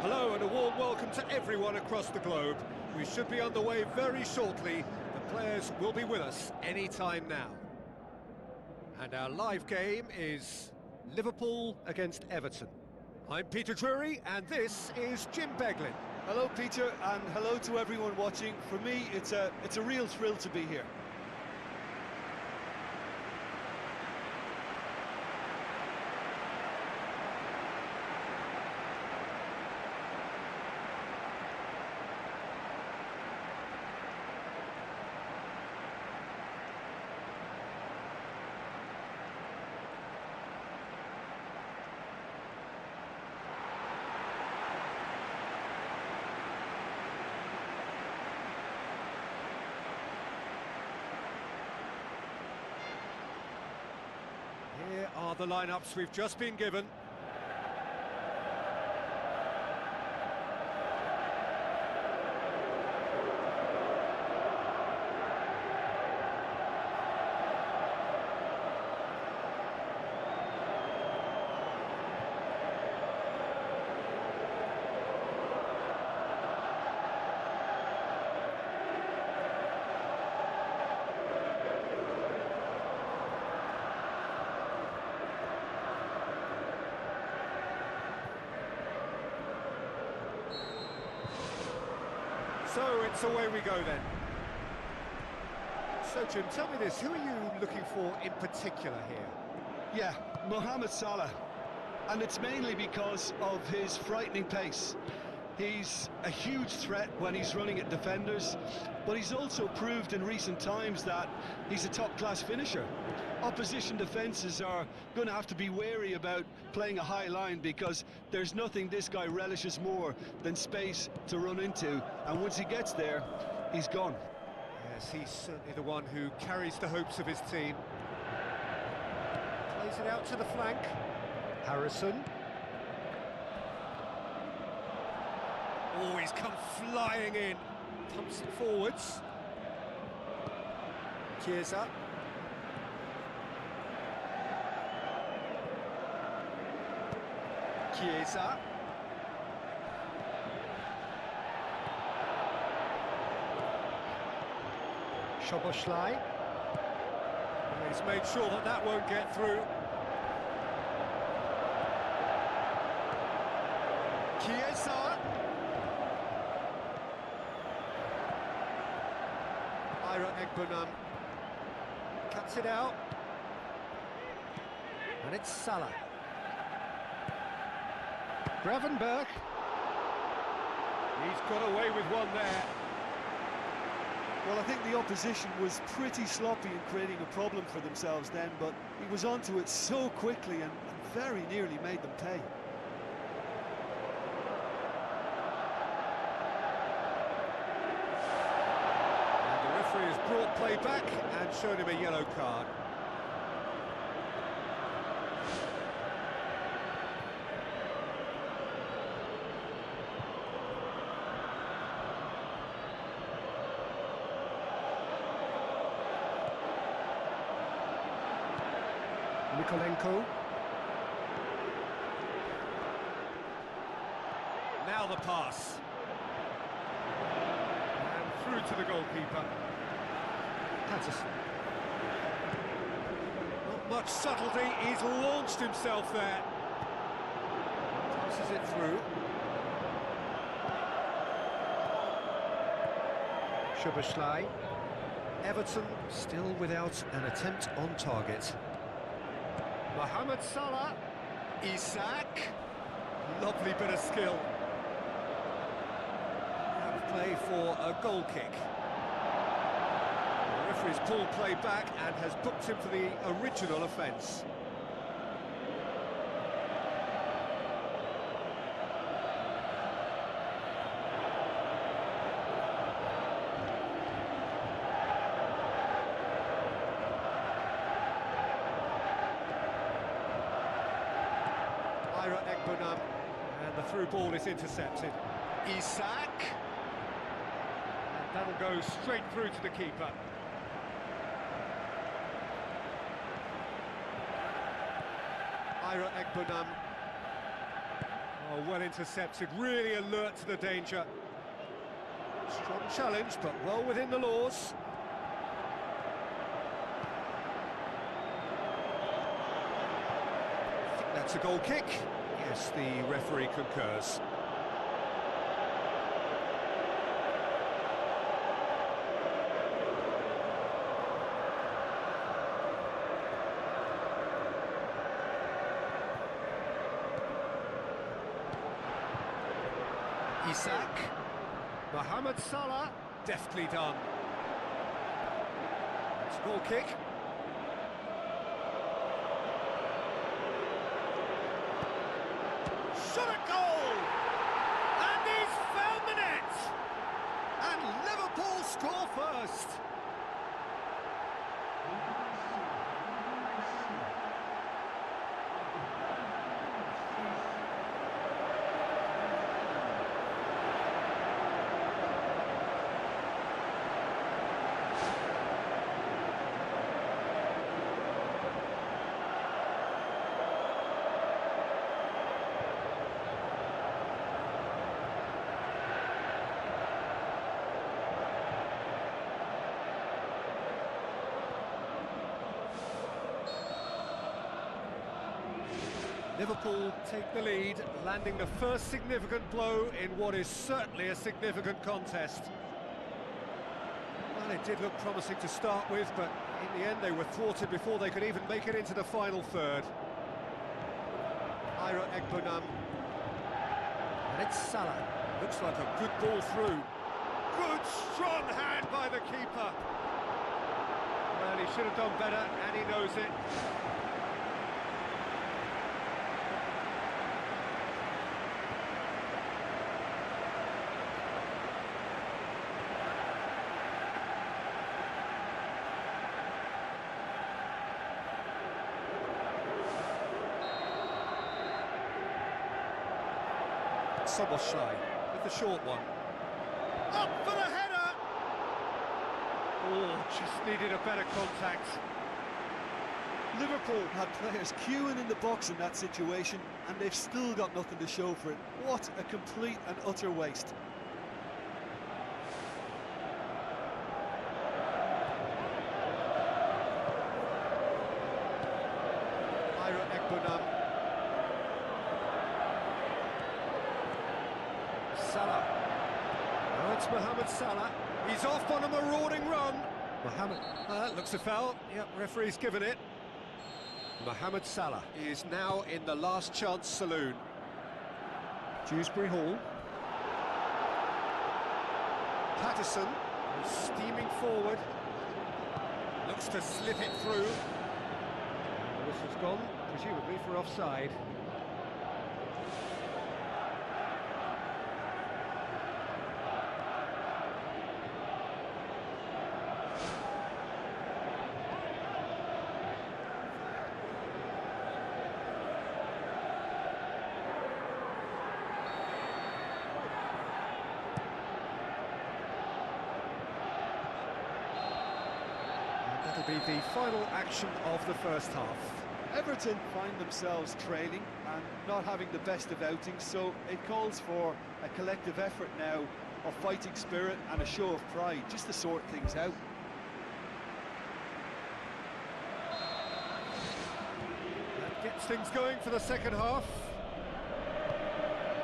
Hello and a warm welcome to everyone across the globe. We should be underway very shortly. The players will be with us any time now. And our live game is Liverpool against Everton. I'm Peter Drury and this is Jim Beglin. Hello Peter, and hello to everyone watching. For me, it's a real thrill to be here. Here are the lineups we've just been given. So it's away we go then. So Jim, tell me this, who are you looking for in particular here? Yeah, Mohamed Salah. And it's mainly because of his frightening pace. He's a huge threat when he's running at defenders, but he's also proved in recent times that he's a top-class finisher. Opposition defences are going to have to be wary about playing a high line because there's nothing this guy relishes more than space to run into, and once he gets there, he's gone. Yes, he's certainly the one who carries the hopes of his team. Plays it out to the flank. Harrison. Oh, he's come flying in. Pumps it forwards. Chiesa. Chiesa. Szoboszlai. He's made sure that that won't get through. Chiesa. Egbunam cuts it out, and it's Salah. Gravenberch. He's got away with one there. Well, I think the opposition was pretty sloppy in creating a problem for themselves then, but he was onto it so quickly and very nearly made them pay. Has brought play back and shown him a yellow card. Mikolenko. Now the pass. And through to the goalkeeper. Patterson. Not much subtlety, he's launched himself there. Passes it through. Szoboszlai. Everton still without an attempt on target. Mohamed Salah. Isak. Lovely bit of skill. Out of play for a goal kick. He's pulled play back and has booked him for the original offence. Egbunam, and the through ball is intercepted. Isak, and that'll go straight through to the keeper. Egbunam Oh, well intercepted, really alert to the danger. Strong challenge, but well within the laws. I think that's a goal kick. Yes, the referee concurs. Isak, Mohamed Salah, deftly done. It's a goal kick. Shot a goal! And he's found the net! And Liverpool score first! Liverpool take the lead, landing the first significant blow in what is certainly a significant contest. Well, it did look promising to start with, but in the end they were thwarted before they could even make it into the final third. Ira Ekbonam. And it's Salah. Looks like a good ball through. Good, strong hand by the keeper. Well, he should have done better, and he knows it. Soboslai with the short one. Up for the header! Oh, just needed a better contact. Liverpool had players queuing in the box in that situation, and they've still got nothing to show for it. What a complete and utter waste. Ira Ekbonam. Salah. Now it's Mohamed Salah. He's off on a marauding run. Mohamed, looks a foul. Yep, referee's given it. Mohamed Salah is now in the last chance saloon. Dewsbury Hall. Patterson steaming forward. Looks to slip it through. This has gone, presumably for offside. That'll be the final action of the first half. Everton find themselves trailing and not having the best of outings, so it calls for a collective effort now of fighting spirit and a show of pride, just to sort things out. That gets things going for the second half.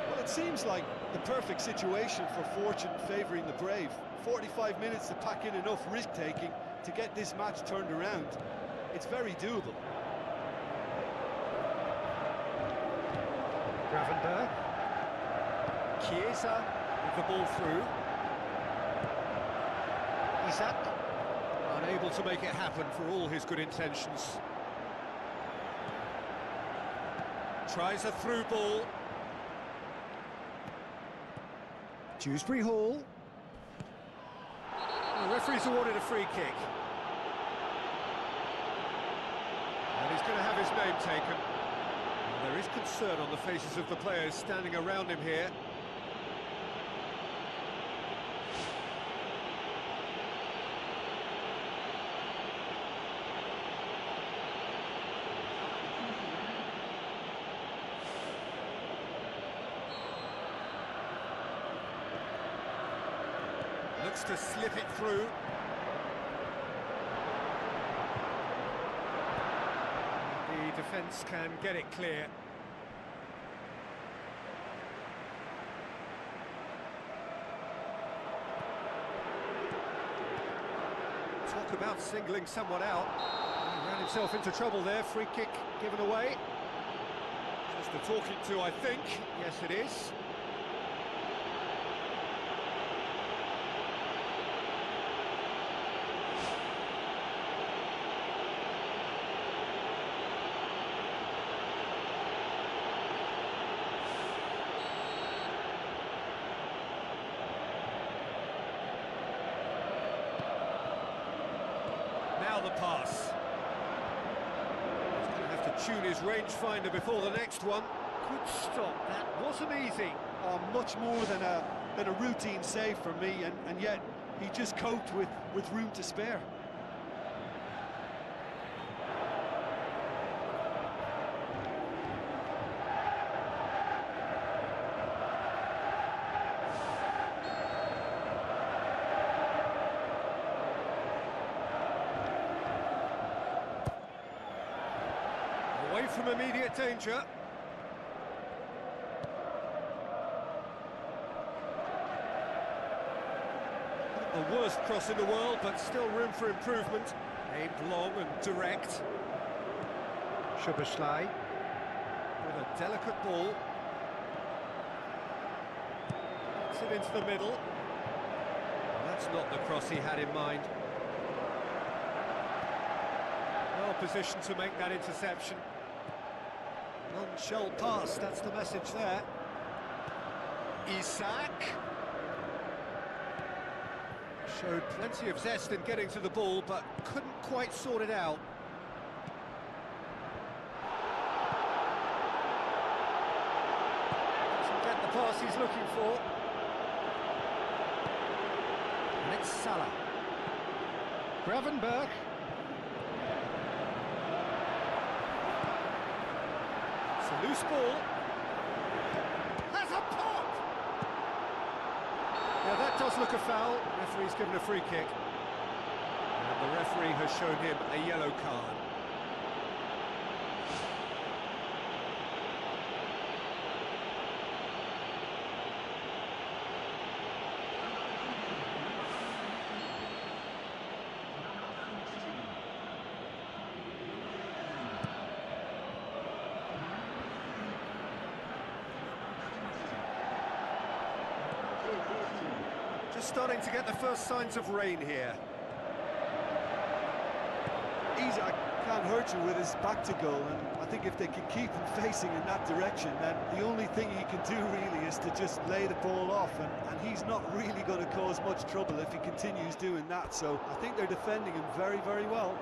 Well, it seems like the perfect situation for fortune favouring the brave. 45 minutes to pack in enough risk-taking to get this match turned around. It's very doable. Gravenberg. Chiesa with the ball through. Isak unable to make it happen for all his good intentions. Tries a through ball. Dewsbury Hall. The referee's awarded a free kick. And he's going to have his name taken. There is concern on the faces of the players standing around him here. wants to slip it through. The defence can get it clear. Talk about singling someone out. He ran himself into trouble there. Free kick given away. Just a talking to, I think. Yes, it is. Now the pass. He's going to have to tune his rangefinder before the next one. Good stop, that wasn't easy. Oh, much more than a routine save for me, and yet he just coped with room to spare. Away from immediate danger. Not the worst cross in the world, but still room for improvement. Aimed long and direct. Szoboszlai with a delicate ball. Gets it into the middle. That's not the cross he had in mind. Well positioned to make that interception. Non-shell pass, that's the message there. Isak showed plenty of zest in getting to the ball, but couldn't quite sort it out. Doesn't get the pass he's looking for. And it's Salah. Gravenberch. Loose ball. Has a pop! Yeah, that does look a foul. Referee's given a free kick. And the referee has shown him a yellow card. Just starting to get the first signs of rain here. Isak can't hurt you with his back to goal, and I think if they can keep him facing in that direction, then the only thing he can do really is to just lay the ball off, and he's not really going to cause much trouble if he continues doing that, so I think they're defending him very, very well.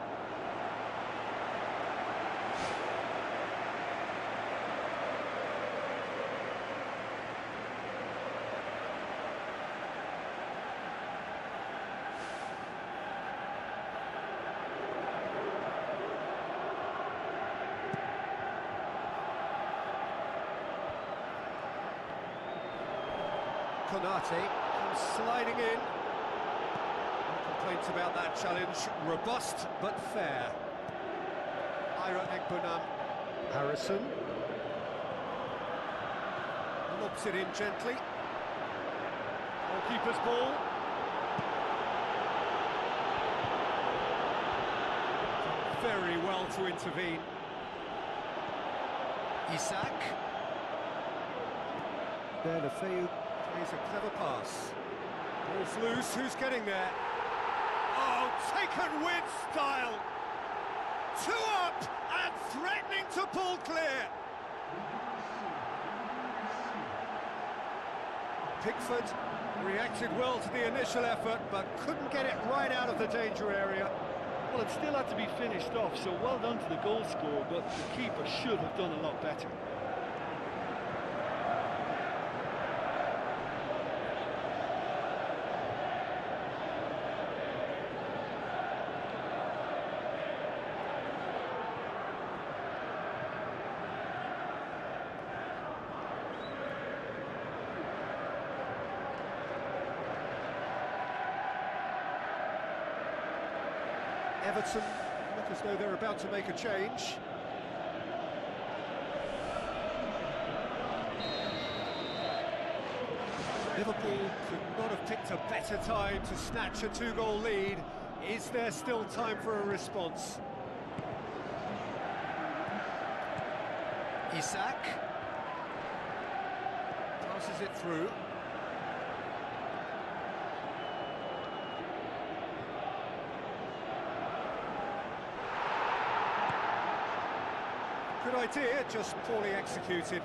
Konate comes sliding in. No complaints about that challenge. Robust but fair. Ira Ekbonam. Harrison. Lobs it in gently. Goalkeeper's ball. Very well to intervene. Isak. There the field. Plays a clever pass. Ball's loose, who's getting there? Oh, taken with style! Two up and threatening to pull clear! Pickford reacted well to the initial effort, but couldn't get it right out of the danger area. Well, it still had to be finished off, so well done to the goal scorer, but the keeper should have done a lot better. Everton look as though they're about to make a change. Liverpool could not have picked a better time to snatch a two-goal lead. Is there still time for a response? Isak passes it through. Good idea, just poorly executed.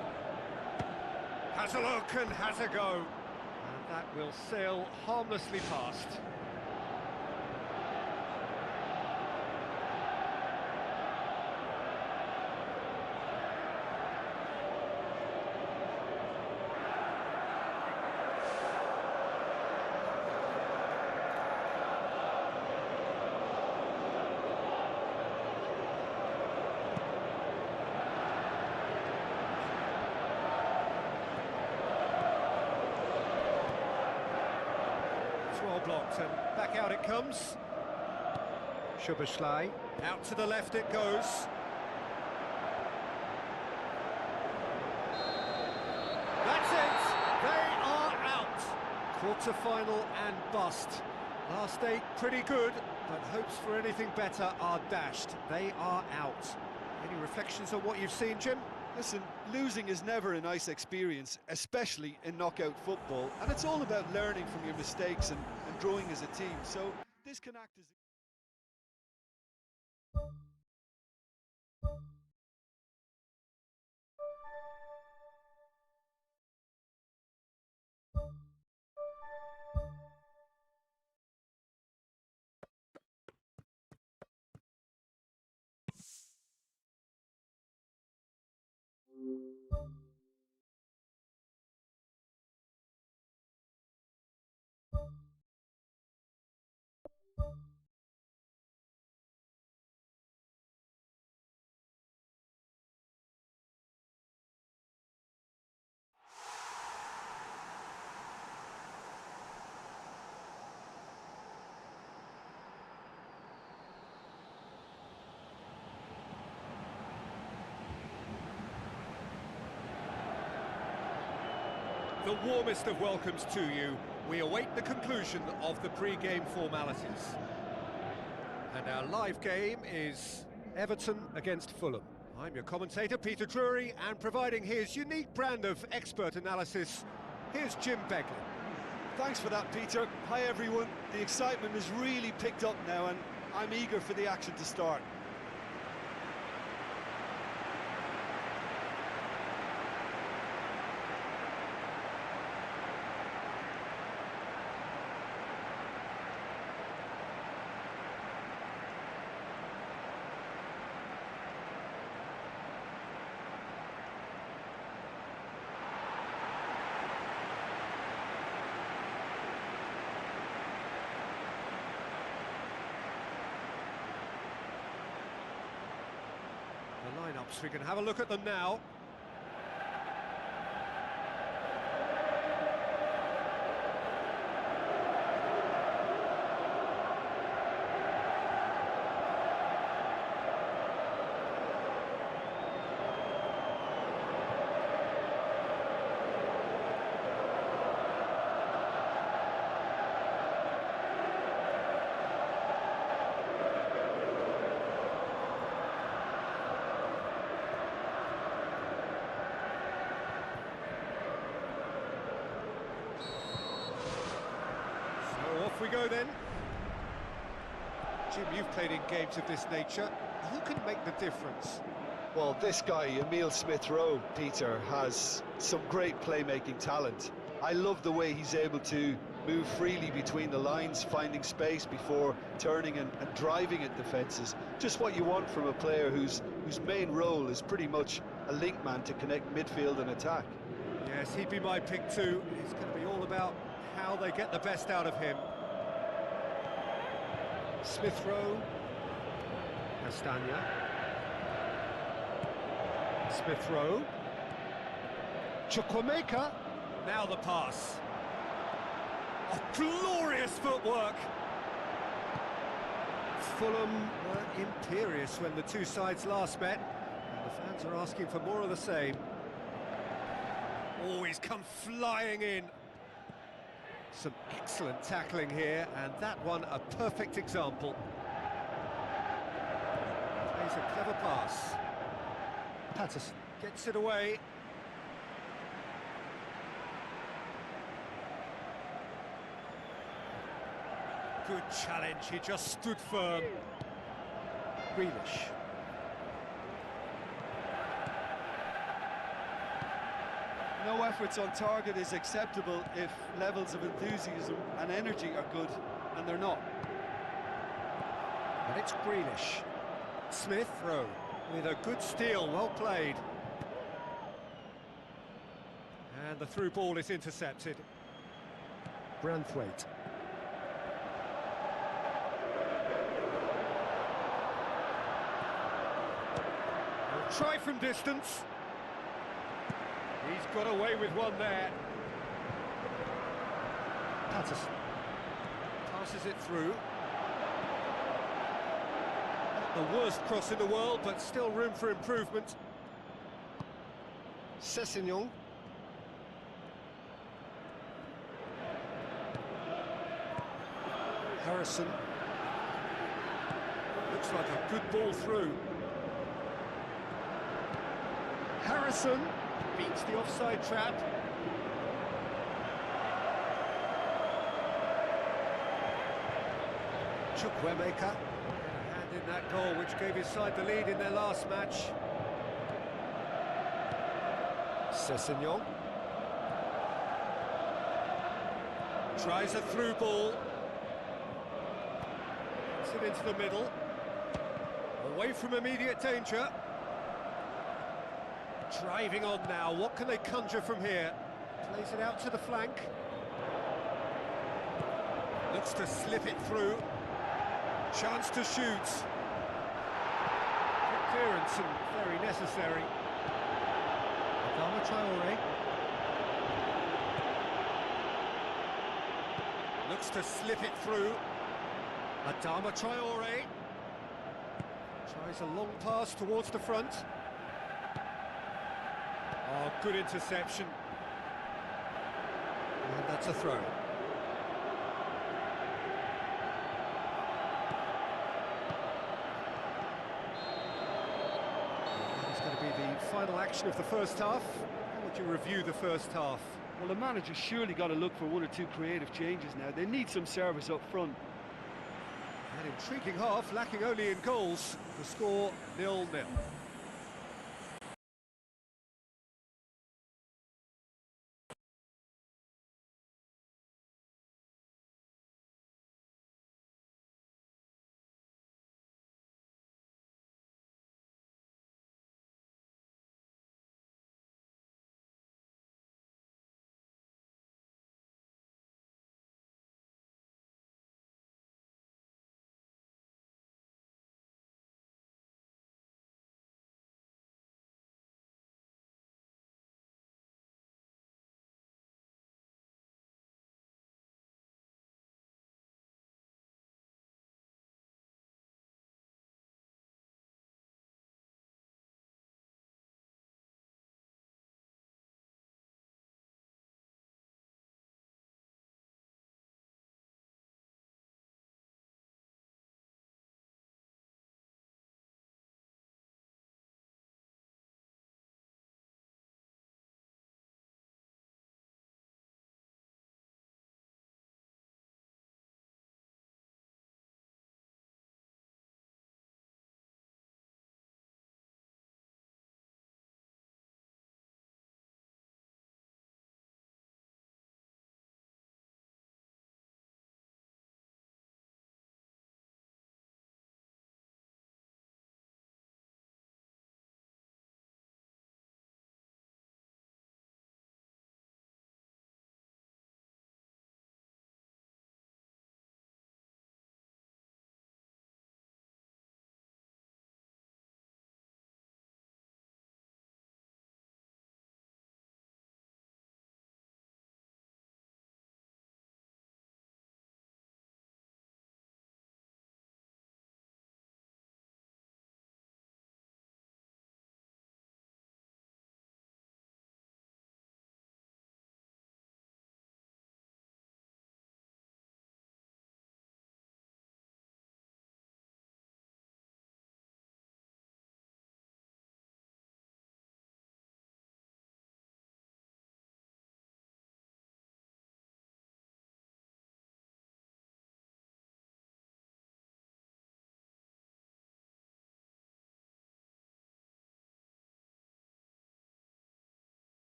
Has a look and has a go. And that will sail harmlessly past. Well blocked, and back out it comes. Szoboszlai, out to the left it goes. That's it! They are out! Quarter-final and bust. Last 8 pretty good, but hopes for anything better are dashed. They are out. Any reflections on what you've seen, Jim? Listen, losing is never a nice experience, especially in knockout football, and it's all about learning from your mistakes and growing as a team, so this can act as... The warmest of welcomes to you. We await the conclusion of the pre-game formalities. And our live game is Everton against Fulham. I'm your commentator, Peter Drury, and providing his unique brand of expert analysis, here's Jim Beglin. Thanks for that, Peter. Hi, everyone. The excitement has really picked up now, and I'm eager for the action to start. The lineups, we can have a look at them now. Off we go then. Jim, you've played in games of this nature. Who can make the difference? Well, this guy, Emile Smith-Rowe, Peter, has some great playmaking talent. I love the way he's able to move freely between the lines, finding space before turning and driving at defences. Just what you want from a player whose main role is pretty much a link man to connect midfield and attack. Yes, he'd be my pick too. It's going to be all about how they get the best out of him. Smith-Rowe, Castagna, Smith-Rowe, Chukwuemeka, now the pass. Oh, glorious footwork! Fulham were imperious when the two sides last met, and the fans are asking for more of the same. Oh, he's come flying in. Some excellent tackling here, and that one a perfect example. Plays a clever pass. Patterson gets it away. Good challenge, he just stood firm. Grealish. No efforts on target is acceptable if levels of enthusiasm and energy are good, and they're not. And it's Grealish. Smith throw with a good steal, well played. And the through ball is intercepted. Branthwaite. Try from distance. He's got away with one there. Patterson passes it through. Not the worst cross in the world, but still room for improvement. Sessegnon. Harrison. Looks like a good ball through. Harrison beats the offside trap. Chukwuemeka had a hand in that goal, which gave his side the lead in their last match. Sessegnon tries a through ball. Gets it into the middle. Away from immediate danger. Driving on now, what can they conjure from here? Plays it out to the flank. Looks to slip it through. Chance to shoot. Good clearance and very necessary. Adama Traore. Looks to slip it through. Adama Traore. Tries a long pass towards the front. Oh, good interception. And that's a throw. It's going to be the final action of the first half. How would you review the first half? Well, the manager's surely got to look for one or two creative changes now. They need some service up front. An intriguing half, lacking only in goals. The score 0-0.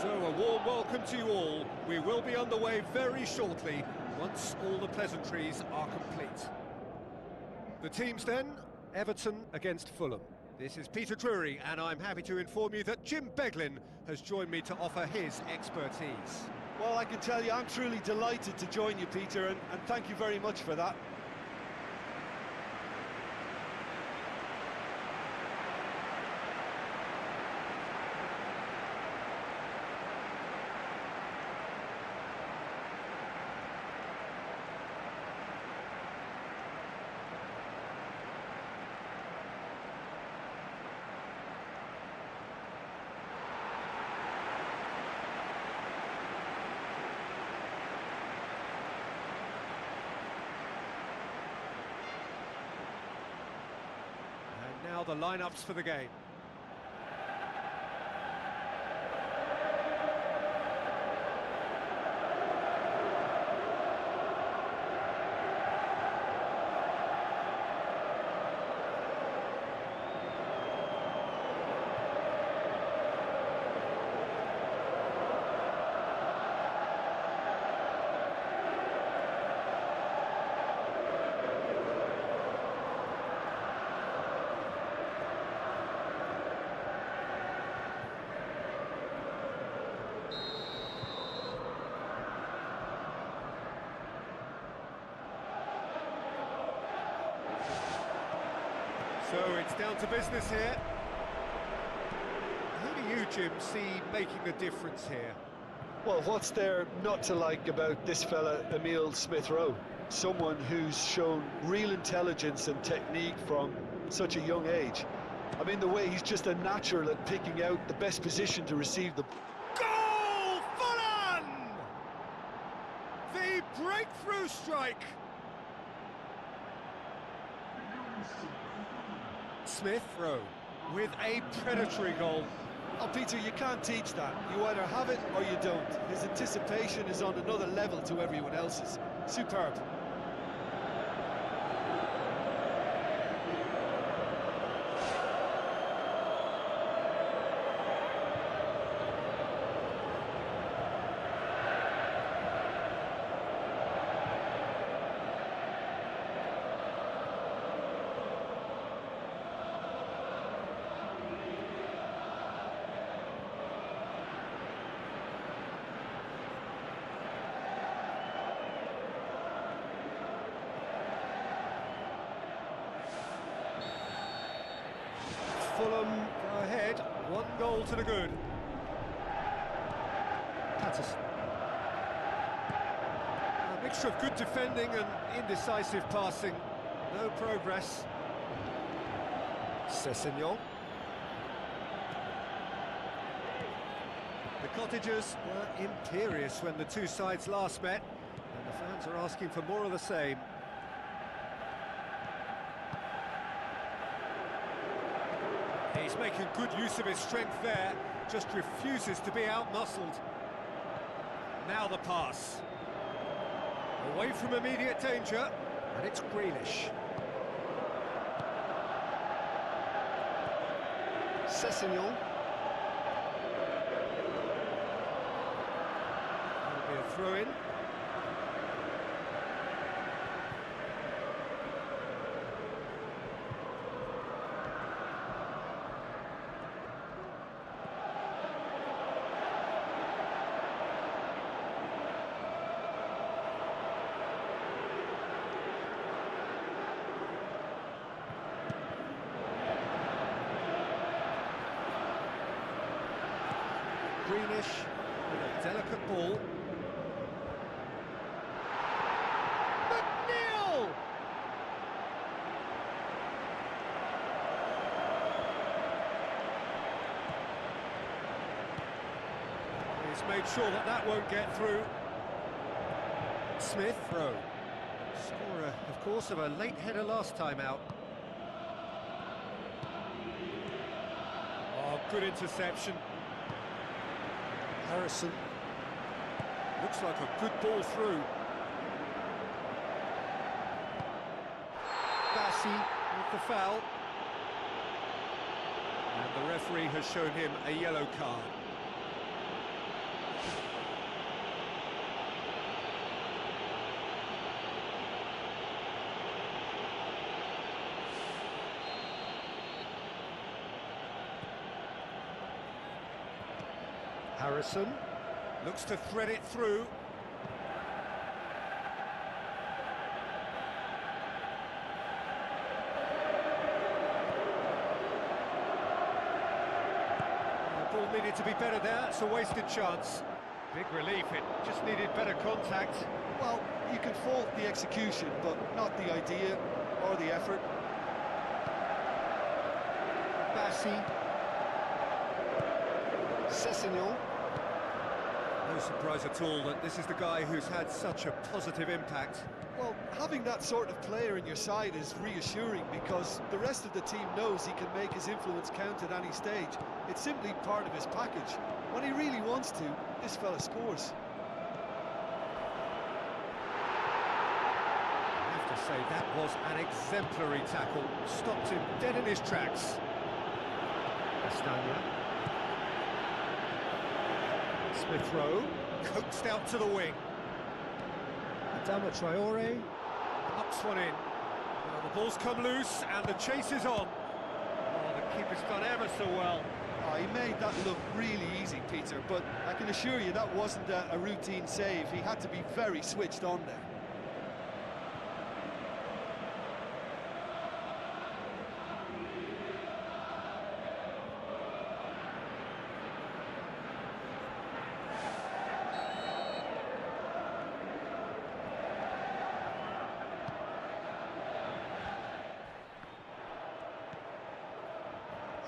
So a warm welcome to you all. We will be underway very shortly, once all the pleasantries are complete. The teams then, Everton against Fulham. This is Peter Drury, and I'm happy to inform you that Jim Beglin has joined me to offer his expertise. Well, I can tell you I'm truly delighted to join you, Peter, and thank you very much for that. Now the lineups for the game. So it's down to business here. Who do you, Jim, see making a difference here? Well, what's there not to like about this fella, Emile Smith-Rowe? Someone who's shown real intelligence and technique from such a young age. I mean, the way he's just a natural at picking out the best position to receive the... Goal! Fulham! The breakthrough strike! Smith-Rowe with a predatory goal. Oh, Peter, you can't teach that. You either have it or you don't. His anticipation is on another level to everyone else's. Superb. Fulham go ahead, 1 goal to the good. Patterson. A mixture of good defending and indecisive passing. No progress. Sessegnon. The Cottagers were imperious when the two sides last met, and the fans are asking for more of the same. He's making good use of his strength there, just refuses to be out-muscled. Now the pass. Away from immediate danger, and it's Grealish. Sessegnon. That'll be a throw-in. Grealish with a delicate ball. McNeil! He's made sure that that won't get through. Smith-Rowe. Scorer, of course, of a late header last time out. Oh, good interception. Harrison. Looks like a good ball through. Bassi with the foul. And the referee has shown him a yellow card. Harrison looks to thread it through. The ball needed to be better there, it's a wasted chance. Big relief, it just needed better contact. Well, you can fault the execution, but not the idea or the effort. Bassi. Sessegnon. No surprise at all that this is the guy who's had such a positive impact. Well, having that sort of player in your side is reassuring because the rest of the team knows he can make his influence count at any stage. It's simply part of his package. When he really wants to, this fella scores. I have to say, that was an exemplary tackle. Stopped him dead in his tracks. Castagna. Smith Rowe, coaxed out to the wing. Adama Traore knocks one in. Well, the ball's come loose and the chase is on. Oh, the keeper's done ever so well. Oh, he made that look really easy, Peter, but I can assure you that wasn't a routine save. He had to be very switched on there.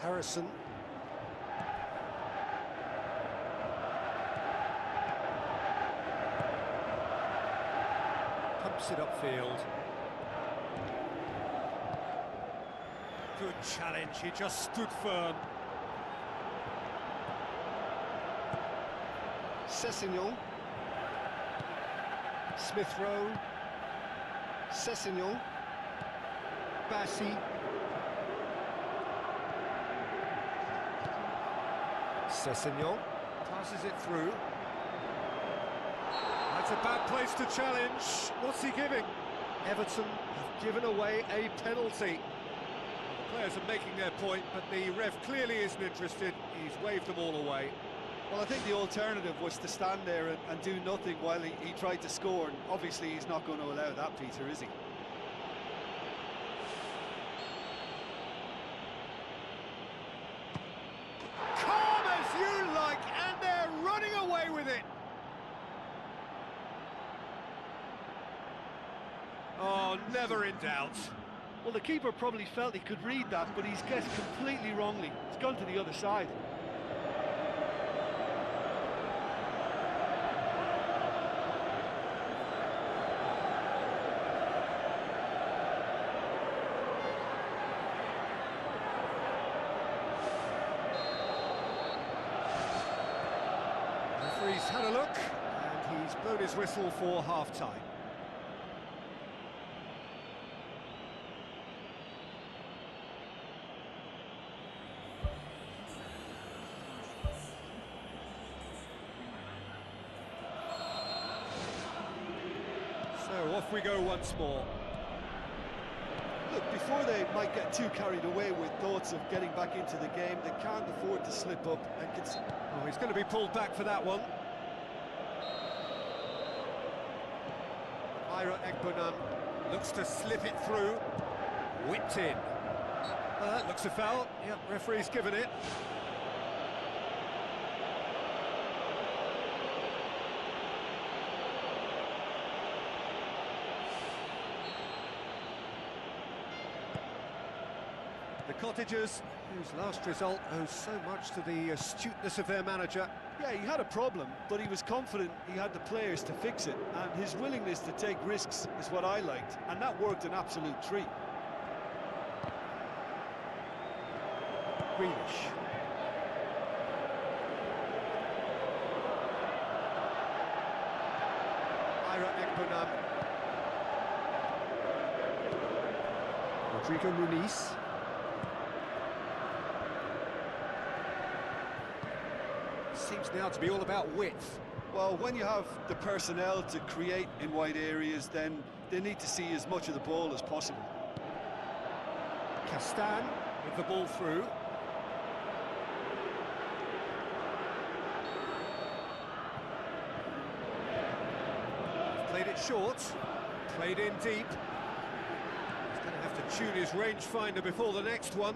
Harrison. Pumps it upfield. Good challenge, he just stood firm. Sessegnon. Smith Rowe. Sessegnon. Bassi. Sessegnon passes it through. That's a bad place to challenge. What's he giving? Everton have given away a penalty. The players are making their point, but the ref clearly isn't interested. He's waved them all away. Well, I think the alternative was to stand there and do nothing while he tried to score, and obviously he's not going to allow that, Peter, is he? Calm as you like, and they're running away with it. Oh, never in doubt. Well, the keeper probably felt he could read that, but he's guessed completely wrongly. He's gone to the other side. Referee's had a look, and he's blown his whistle for half-time. So off we go once more. Look, before they might get too carried away with thoughts of getting back into the game, they can't afford to slip up and Oh, he's going to be pulled back for that one. Ira Ekbonam looks to slip it through. Whipped in. Looks a foul. Yep, referee's given it. The Cottagers, whose last result owes so much to the astuteness of their manager. Yeah, he had a problem, but he was confident he had the players to fix it, and his willingness to take risks is what I liked, and that worked an absolute treat. Grealish. Ira Ekbonam. Rodrigo Muniz. Seems now to be all about width. Well, when you have the personnel to create in wide areas, then they need to see as much of the ball as possible. Castan with the ball through. played it short, played in deep. He's going to have to tune his rangefinder before the next one.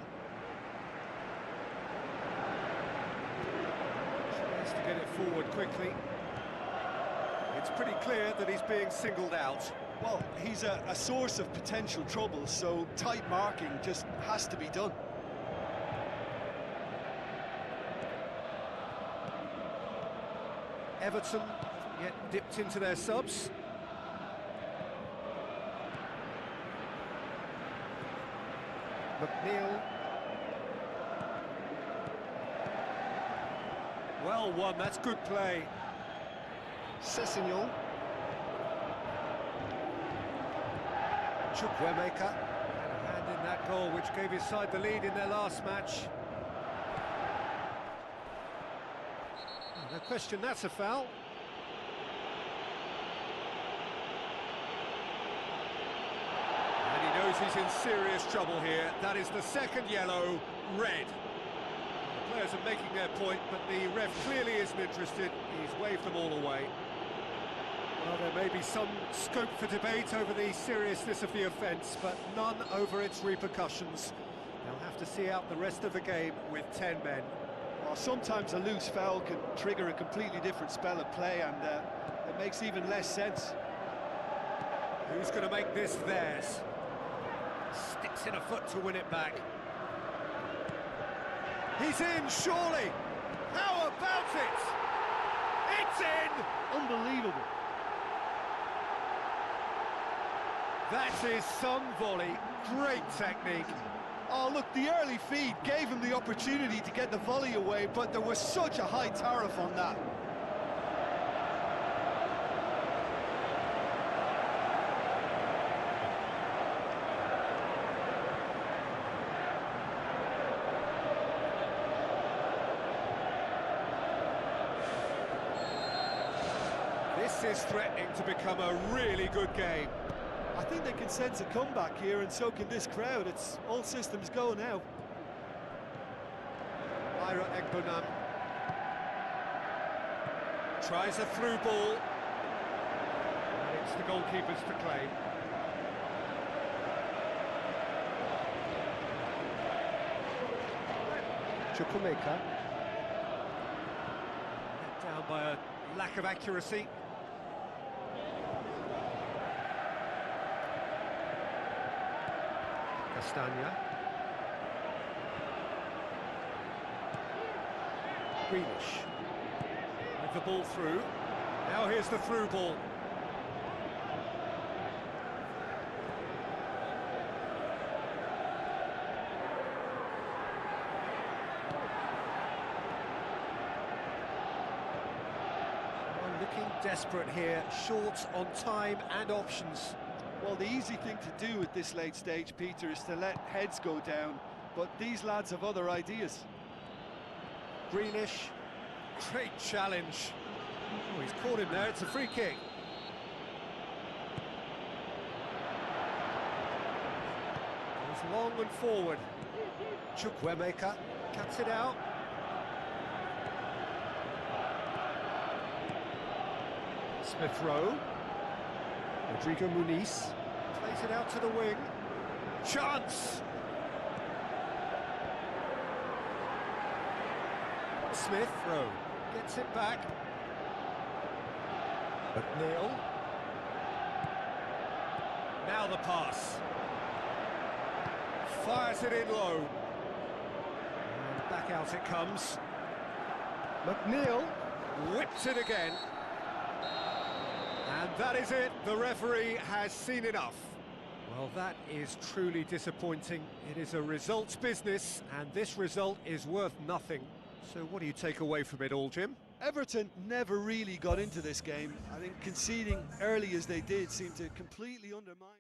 Tries to get it forward quickly. It's pretty clear that he's being singled out. Well, he's a source of potential trouble, so tight marking just has to be done. Everton haven't yet dipped into their subs. McNeil. Well won, that's good play. Sessegnon. Chukwuemeka had a hand in that goal, which gave his side the lead in their last match. No question, that's a foul. And he knows he's in serious trouble here. That is the second yellow, red. The players are making their point, but the ref clearly isn't interested. He's waved them all away. Well, there may be some scope for debate over the seriousness of the offence, but none over its repercussions. They'll have to see out the rest of the game with 10 men. Well, sometimes a loose foul can trigger a completely different spell of play, and it makes even less sense. Who's going to make this theirs? Sticks in a foot to win it back. He's in, surely! How about it? It's in! Unbelievable. That is some volley, great technique. Oh, look, the early feed gave him the opportunity to get the volley away, but there was such a high tariff on that. This is threatening to become a really good game. I think they can sense a comeback here, and so can this crowd. It's all systems go now. Ira Egbonam tries a through ball. And it's the goalkeepers to claim. Chukwuemeka. Let down by a lack of accuracy. Castagna. Greenish. With the ball through. Now here's the through ball. Well, looking desperate here, short on time and options. Well, the easy thing to do at this late stage, Peter, is to let heads go down, but these lads have other ideas. Greenish, great challenge. Oh, he's caught him there, it's a free kick. Goes long and forward. Chukwuemeka cuts it out. Smith Rowe. Rodrigo Muniz plays it out to the wing. Chance! Smith Rowe gets it back. McNeil. Now the pass. Fires it in low. And back out it comes. McNeil whips it again. And that is it, the referee has seen enough. Well, that is truly disappointing. It is a results business, and this result is worth nothing. So what do you take away from it all, Jim? Everton never really got into this game. I think conceding early as they did seemed to completely undermine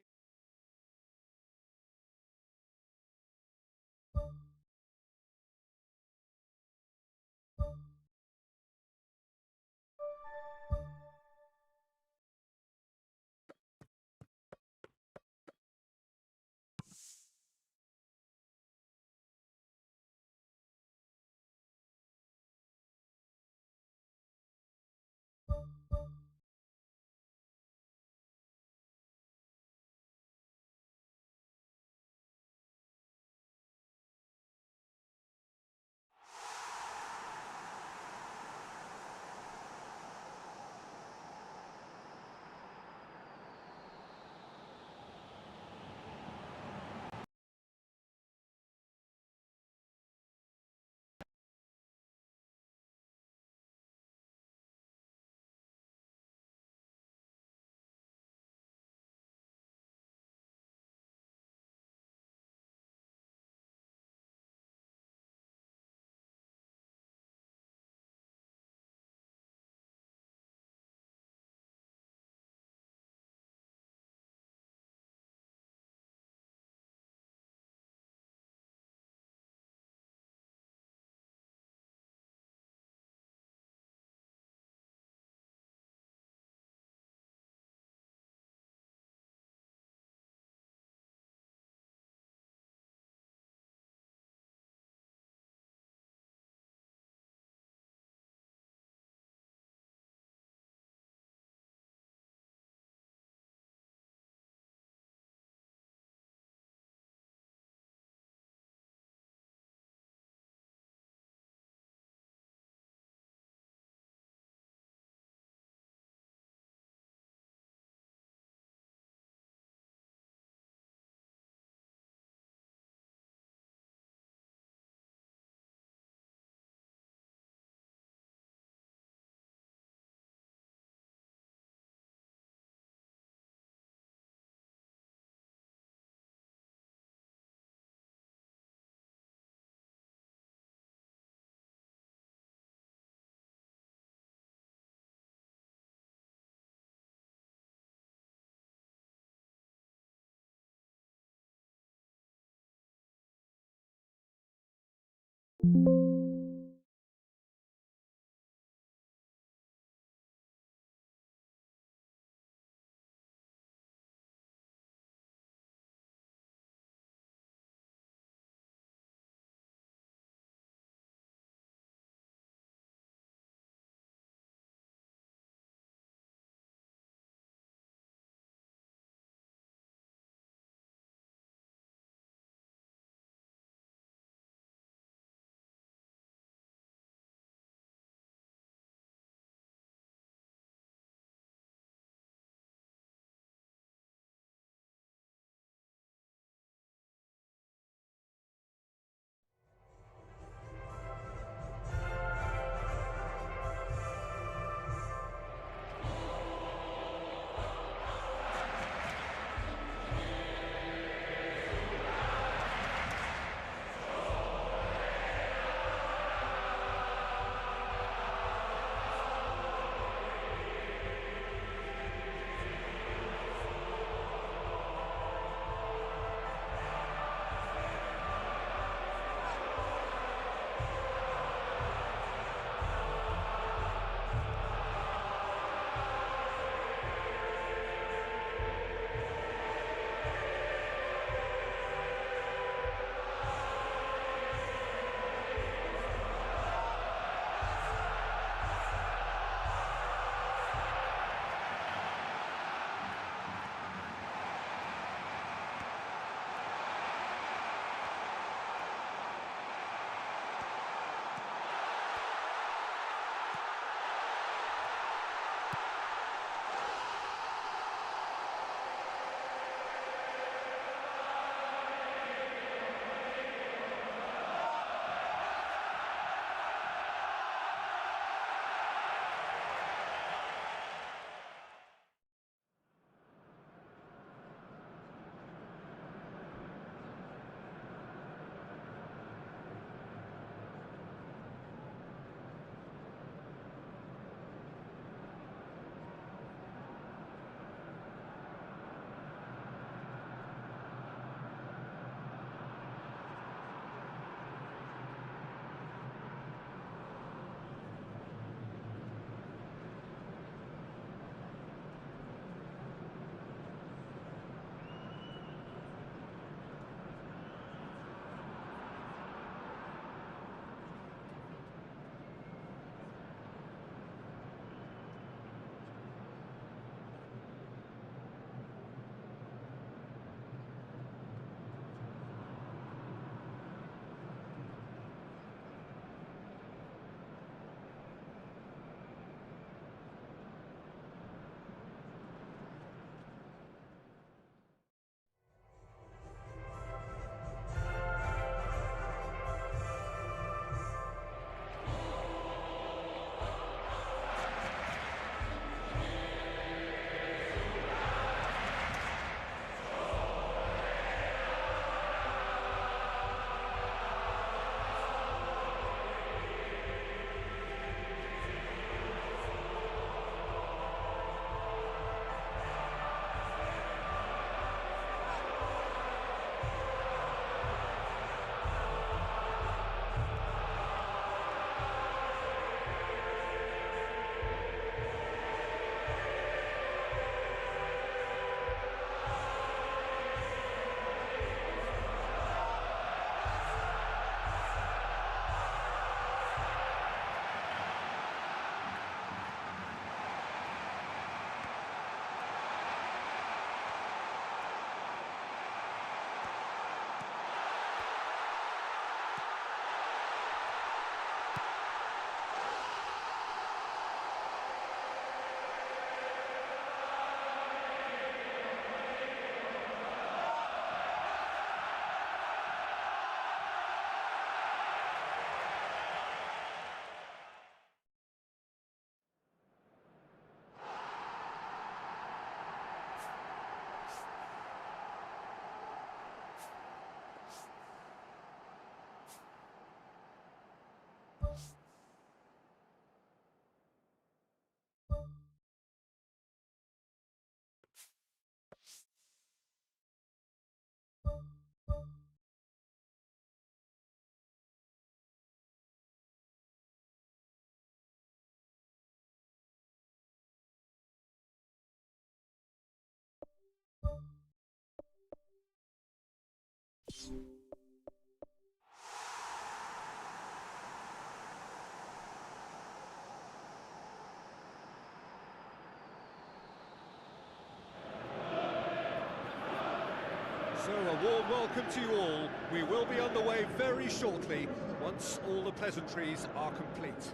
So a warm welcome to you all. We will be on the way very shortly, once all the pleasantries are complete.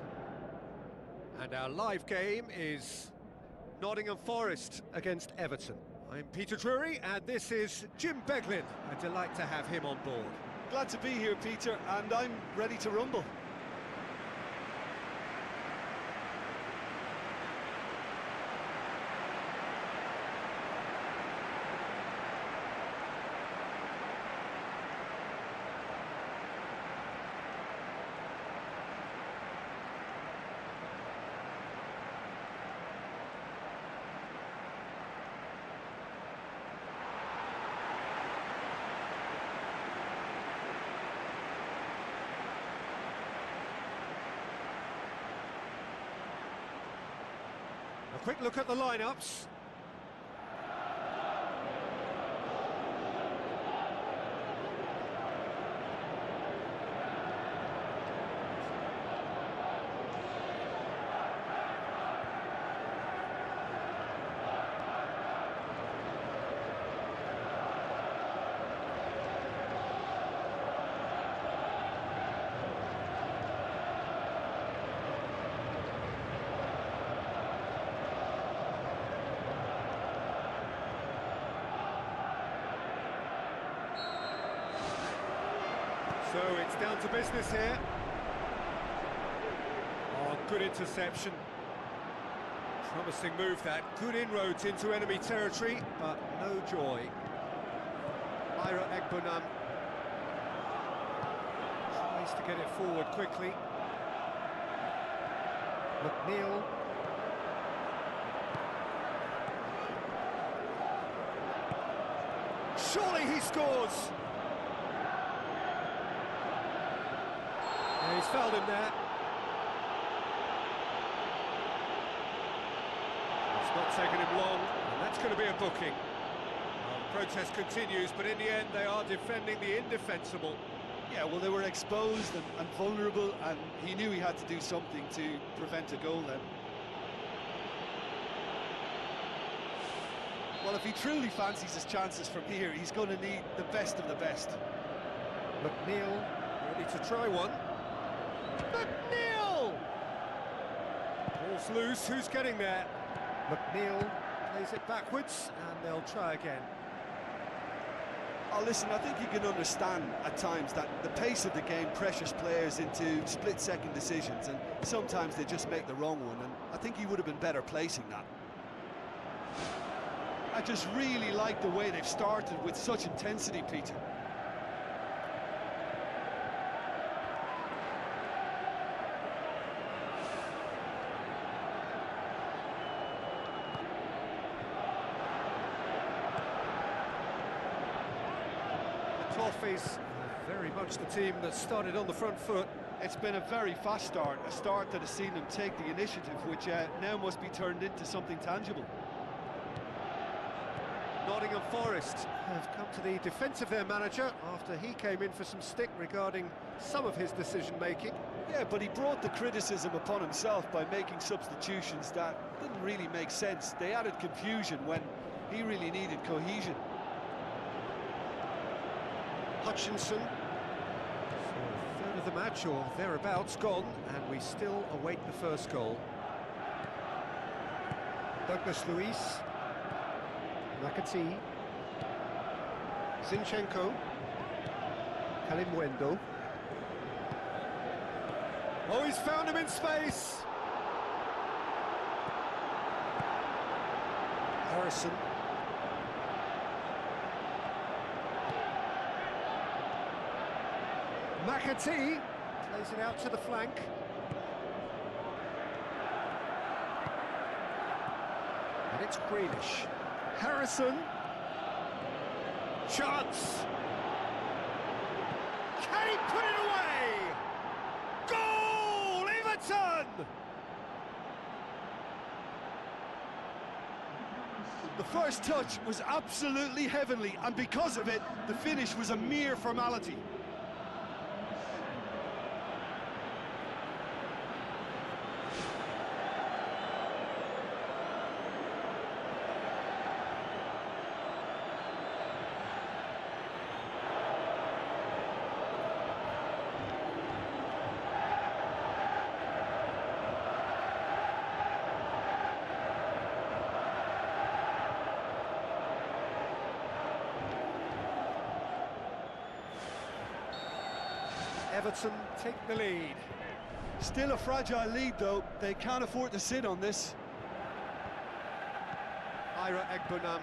And our live game is Nottingham Forest against Everton. I'm Peter Drury, and this is Jim Beglin. A delight to have him on board. Glad to be here, Peter, and I'm ready to rumble. A quick look at the lineups. So it's down to business here. Oh, good interception. Promising move that. Good inroads into enemy territory, but no joy. Ira Egbunam tries to get it forward quickly. McNeil. Surely he scores! He's fouled him there. It's not taken him long, and that's going to be a booking. Well, the protest continues, but in the end they are defending the indefensible. Yeah, well, they were exposed and vulnerable, and he knew he had to do something to prevent a goal then. Well, if he truly fancies his chances from here, he's going to need the best of the best. McNeil ready to try one. McNeil! Ball's loose, who's getting there? McNeil plays it backwards, and they'll try again. Oh, listen, I think you can understand at times that the pace of the game pressures players into split-second decisions, and sometimes they just make the wrong one, and I think he would have been better placing that. I just really like the way they've started with such intensity, Peter. Toffees very much the team that started on the front foot. It's been a very fast start, a start that has seen them take the initiative, which now must be turned into something tangible. Nottingham Forest have come to the defence of their manager after he came in for some stick regarding some of his decision-making. Yeah, but he brought the criticism upon himself by making substitutions that didn't really make sense. They added confusion when he really needed cohesion. Hutchinson, so a third of the match or thereabouts gone, and we still await the first goal. Douglas Luiz, McAtee, Zinchenko, Kalimwendo. Oh, he's found him in space! Harrison. McAtee plays it out to the flank. And it's Grealish. Harrison. Chance. Can he put it away? Goal! Everton! The first touch was absolutely heavenly, and because of it, the finish was a mere formality. Everton take the lead. Still a fragile lead, though. They can't afford to sit on this. Ira Egbunam.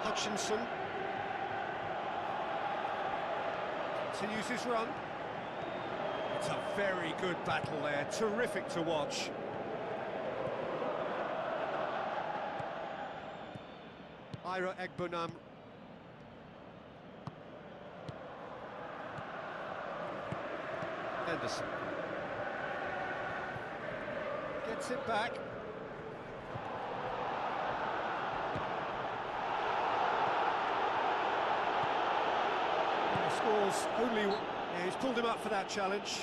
Hutchinson. Continues his run. It's a very good battle there, terrific to watch. Ira Egbunam. Henderson. Gets it back. Scores only... Yeah, he's pulled him up for that challenge.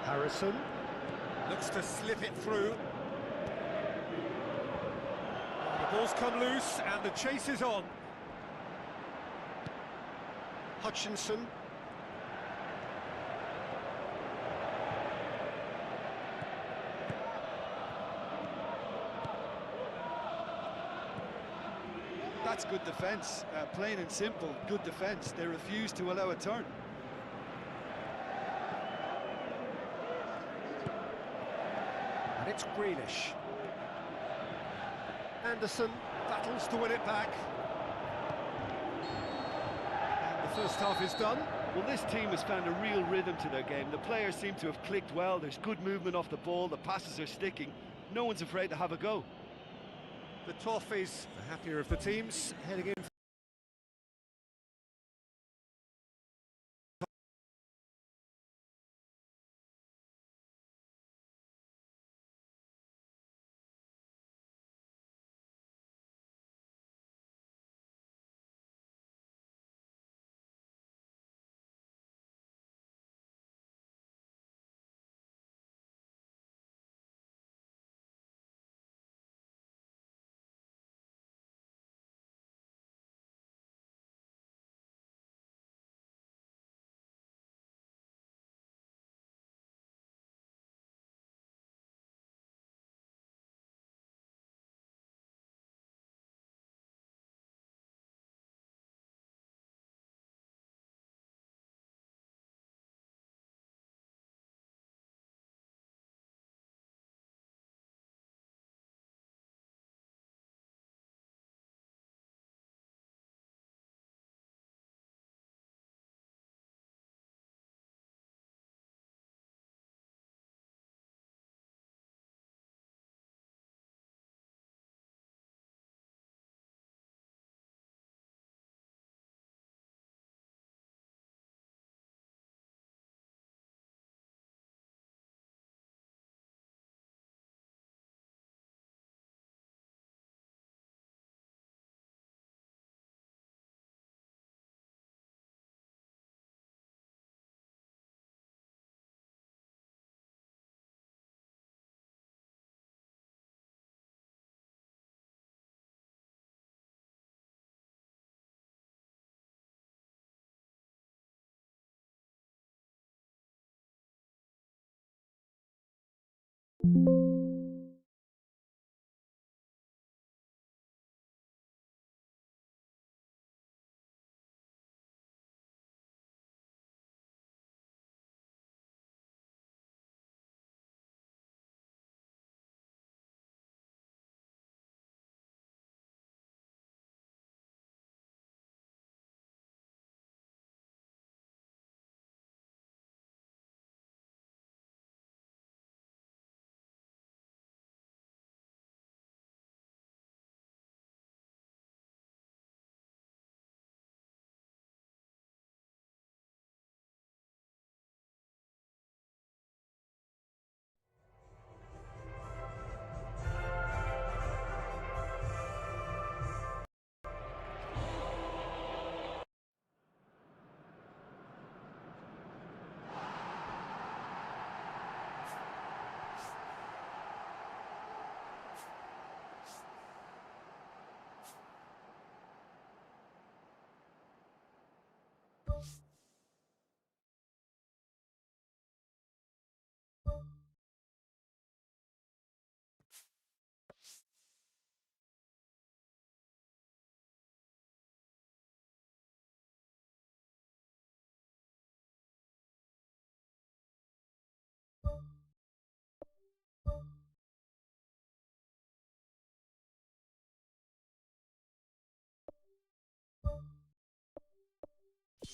Harrison looks to slip it through. The ball's come loose and the chase is on. Hutchinson. That's good defence, plain and simple, good defence. They refuse to allow a turn. And it's Grealish. Anderson battles to win it back. And the first half is done. Well, this team has found a real rhythm to their game. The players seem to have clicked well. There's good movement off the ball. The passes are sticking. No one's afraid to have a go. The Toffees, the happier of the teams, heading in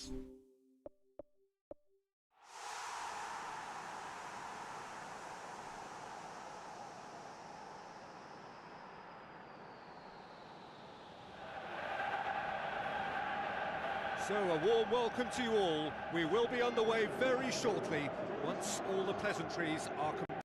So a warm welcome to you all. We will be underway very shortly once all the pleasantries are complete.